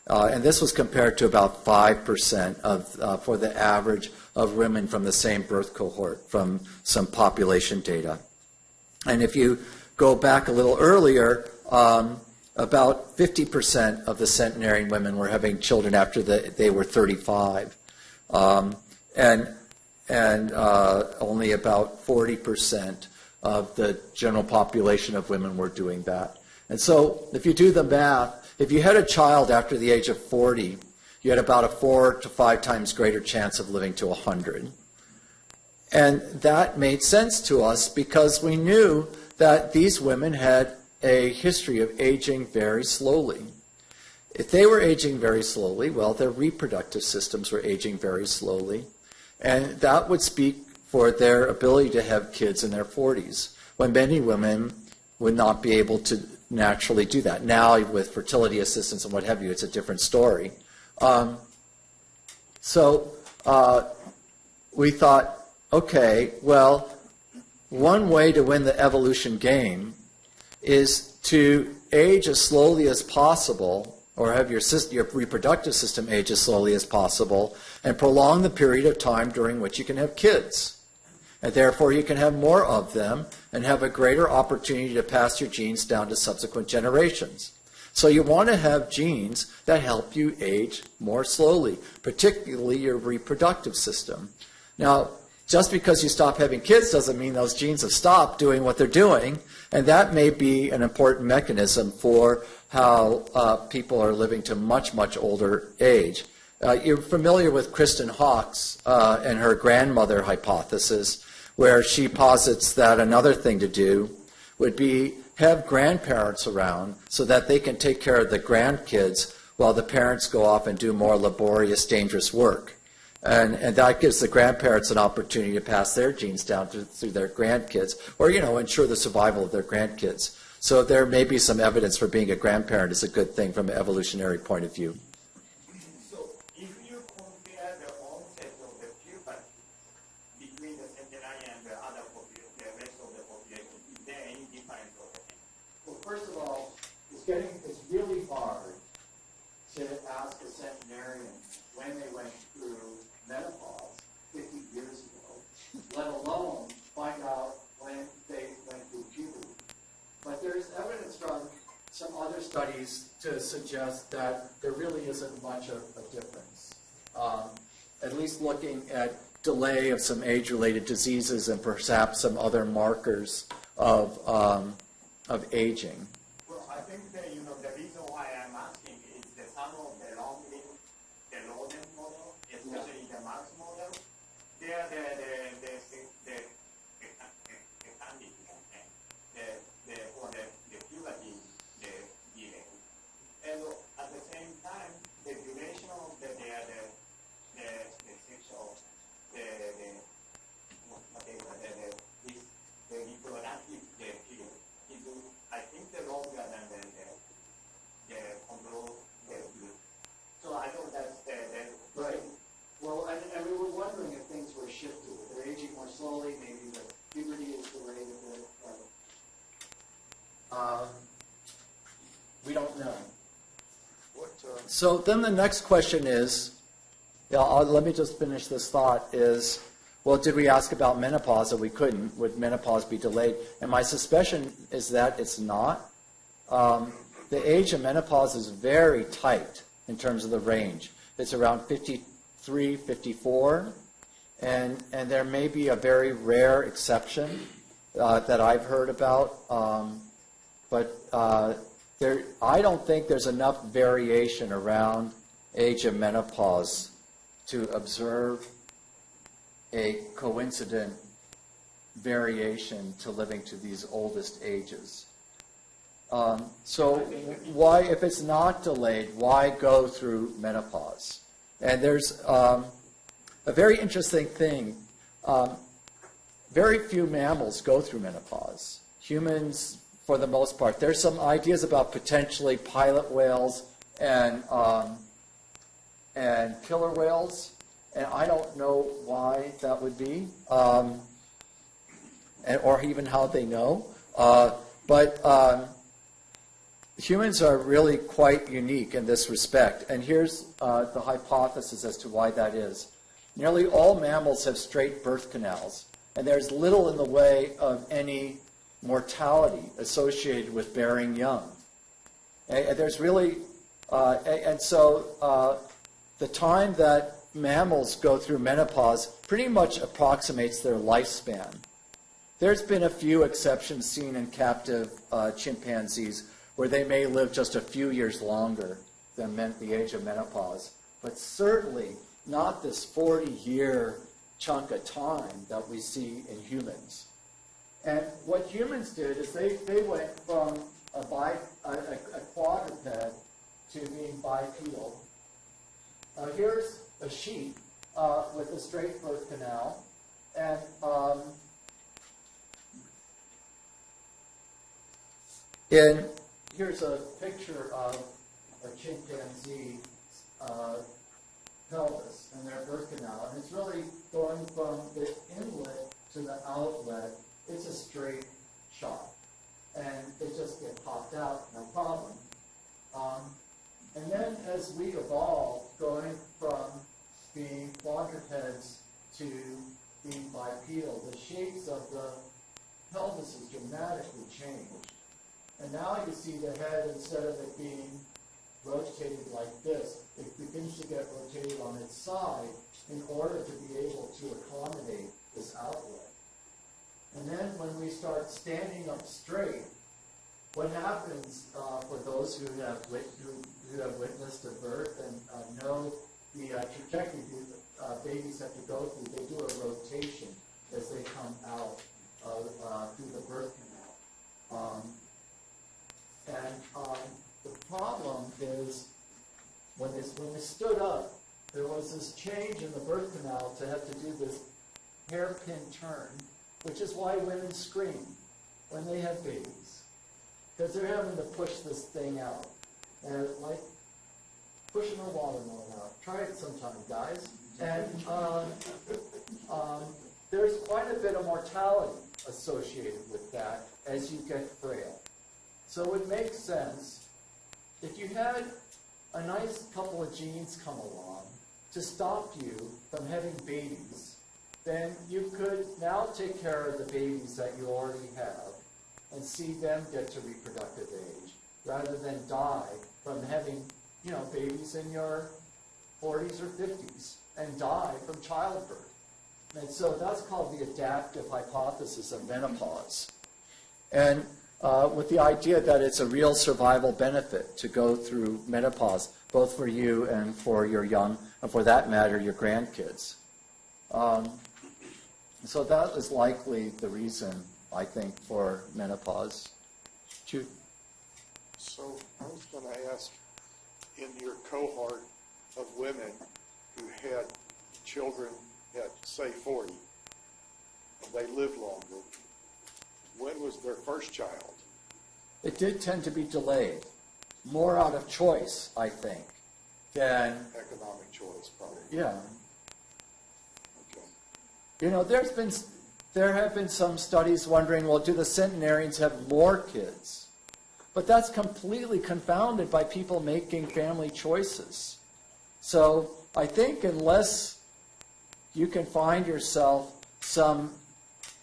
And this was compared to about 5% for the average of women from the same birth cohort from some population data. And if you go back a little earlier, about 50% of the centenarian women were having children after they were 35. And only about 40% of the general population of women were doing that. And so if you do the math, if you had a child after the age of 40, you had about a 4 to 5 times greater chance of living to 100. And that made sense to us because we knew that these women had a history of aging very slowly. If they were aging very slowly, well, their reproductive systems were aging very slowly. And that would speak for their ability to have kids in their 40s, when many women would not be able to naturally do that. Now, with fertility assistance and what have you, it's a different story. So we thought, okay, well, one way to win the evolution game is to age as slowly as possible, or have your reproductive system age as slowly as possible, and prolong the period of time during which you can have kids. And therefore, you can have more of them and have a greater opportunity to pass your genes down to subsequent generations. So you want to have genes that help you age more slowly, particularly your reproductive system. Now, just because you stop having kids doesn't mean those genes have stopped doing what they're doing, and that may be an important mechanism for how people are living to much, much older age. You're familiar with Kristen Hawkes and her grandmother hypothesis, where she posits that another thing to do would be have grandparents around so that they can take care of the grandkids while the parents go off and do more laborious, dangerous work. And that gives the grandparents an opportunity to pass their genes down through their grandkids, or, ensure the survival of their grandkids. So there may be some evidence for being a grandparent is a good thing from an evolutionary point of view. So if you compare the onset of the puberty between the centenarian and the other population, the rest of the population, is there any difference over there? Well, first of all, it's really hard to ask a centenarian when they went through menopause 50 years ago, let alone find out when they went through puberty. But there is evidence from some other studies to suggest that there really isn't much of a difference. At least looking at delay of some age-related diseases and perhaps some other markers of aging. Well, I think that, the reason why I'm asking is that some of the long-lived, the rodent model, especially the mouse model, they are the puberty delay. And at the same time, the duration of the sexual, the reproductive period is, I think, longer than the control group. So I know that's the Right. Well, and we were wondering if things were shifted. If they're aging more slowly, maybe the puberty is delayed a bit. We don't know. So then the next question is, let me just finish this thought, is, well, did we ask about menopause and we couldn't? Would menopause be delayed? And my suspicion is that it's not. The age of menopause is very tight in terms of the range. It's around 53, 54, and there may be a very rare exception that I've heard about but I don't think there's enough variation around age of menopause to observe a coincident variation to living to these oldest ages. So why, if it's not delayed, why go through menopause? And there's a very interesting thing. Very few mammals go through menopause. Humans, for the most part. There's some ideas about potentially pilot whales and killer whales, and I don't know why that would be, or even how they know. But humans are really quite unique in this respect, and here's the hypothesis as to why that is. Nearly all mammals have straight birth canals, and there's little in the way of any mortality associated with bearing young. And there's really, and so the time that mammals go through menopause pretty much approximates their lifespan. There's been a few exceptions seen in captive chimpanzees where they may live just a few years longer than the age of menopause, but certainly not this 40-year chunk of time that we see in humans. And what humans did is they went from a quadruped to being bipedal. Here's a sheep with a straight birth canal, and here's a picture of a chimpanzee pelvis and their birth canal, and it's really going from the inlet to the outlet. It's a straight shot, and it just gets popped out, no problem. And then as we evolve, going from being quadrupeds to being bipedal, the shapes of the pelvises dramatically changed. And now you see the head, instead of it being rotated like this, it begins to get rotated on its side in order to be able to accommodate this outlet. And then when we start standing up straight, what happens for those who have witnessed a birth and know the trajectory babies have to go through, they do a rotation as they come out through the birth canal. The problem is when they stood up, there was this change in the birth canal to have to do this hairpin turn, which is why women scream when they have babies, because they're having to push this thing out. And like pushing a watermelon out. Try it sometime, guys. And there's quite a bit of mortality associated with that as you get frail. So it makes sense, if you had a nice couple of genes come along to stop you from having babies, then you could now take care of the babies that you already have and see them get to reproductive age, rather than die from having, babies in your 40s or 50s and die from childbirth. And so that's called the adaptive hypothesis of menopause. And with the idea that it's a real survival benefit to go through menopause, both for you and for your young, and for that matter, your grandkids. So that is likely the reason, I think, for menopause. Jude? So I was going to ask, in your cohort of women who had children at, say, 40, and they lived longer, when was their first child? It did tend to be delayed, more out of choice, I think, than Economic choice, probably. yeah. Okay. There have been some studies wondering, well, do the centenarians have more kids? But that's completely confounded by people making family choices. So I think unless you can find yourself some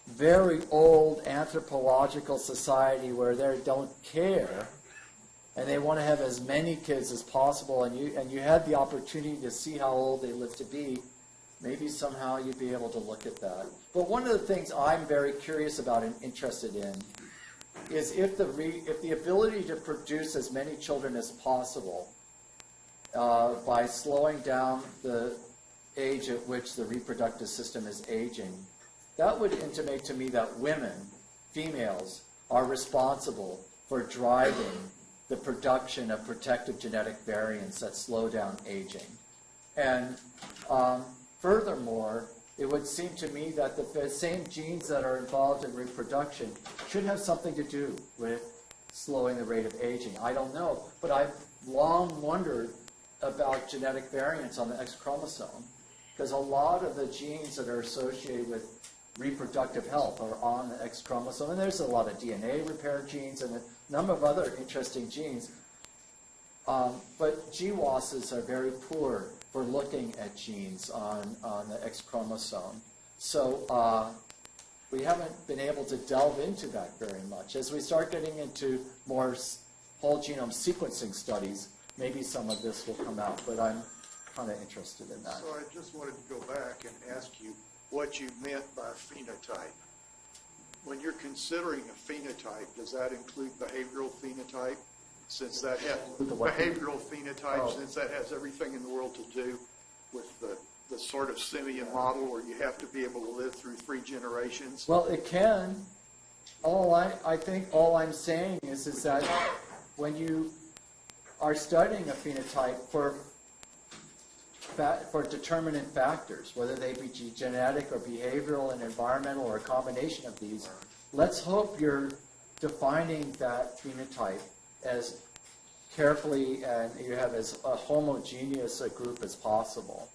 very old anthropological society where they don't care and they want to have as many kids as possible, and you had the opportunity to see how old they live to be, maybe somehow you'd be able to look at that. But one of the things I'm very curious about and interested in is if the ability to produce as many children as possible by slowing down the age at which the reproductive system is aging, that would intimate to me that women, females, are responsible for driving the production of protective genetic variants that slow down aging. And furthermore, it would seem to me that the same genes that are involved in reproduction should have something to do with slowing the rate of aging. I don't know, but I've long wondered about genetic variants on the X chromosome, because a lot of the genes that are associated with reproductive health are on the X chromosome, and there's a lot of DNA repair genes and a number of other interesting genes. But GWASs are very poor for looking at genes on the X chromosome. So we haven't been able to delve into that very much. As we start getting into more whole genome sequencing studies, maybe some of this will come out, but I'm kind of interested in that. So I just wanted to go back and ask you what you meant by phenotype. When you're considering a phenotype, does that include behavioral phenotype? Since that has behavioral phenotype, since that has everything in the world to do with the sort of simian model where you have to be able to live through 3 generations? Well, it can. I think all I'm saying is that when you are studying a phenotype for determinant factors, whether they be genetic or behavioral and environmental or a combination of these, let's hope you're defining that phenotype as carefully and you have as a homogeneous a group as possible.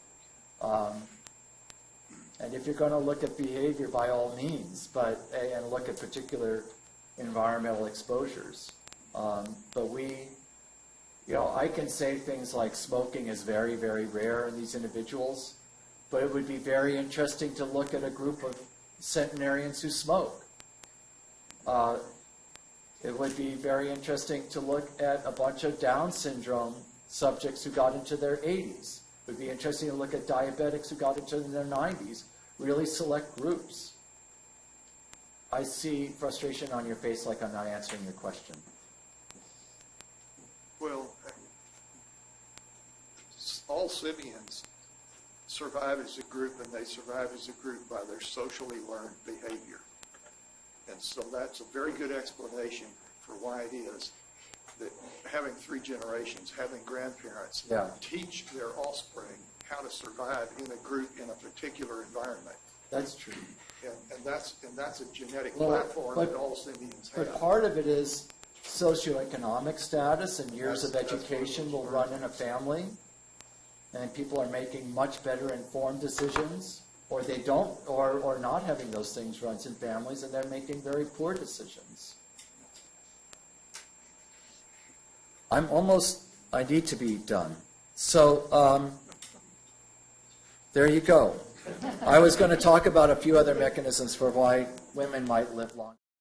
And if you're going to look at behavior, by all means, and look at particular environmental exposures. But I can say things like smoking is very, very rare in these individuals, but it would be very interesting to look at a group of centenarians who smoke. It would be very interesting to look at a bunch of Down syndrome subjects who got into their 80s. It would be interesting to look at diabetics who got into their 90s, really select groups. I see frustration on your face like I'm not answering your question. Well, all simians survive as a group, and they survive as a group by their socially learned behavior. And so that's a very good explanation for why it is that having 3 generations, having grandparents, teach their offspring how to survive in a group in a particular environment. That's true. And that's a genetic platform that all simians have. But part of it is socioeconomic status and years of education will run in a family, and people are making much better informed decisions, or they don't, or not having those things runs in families, and they're making very poor decisions. I need to be done. So there you go. I was going to talk about a few other mechanisms for why women might live longer.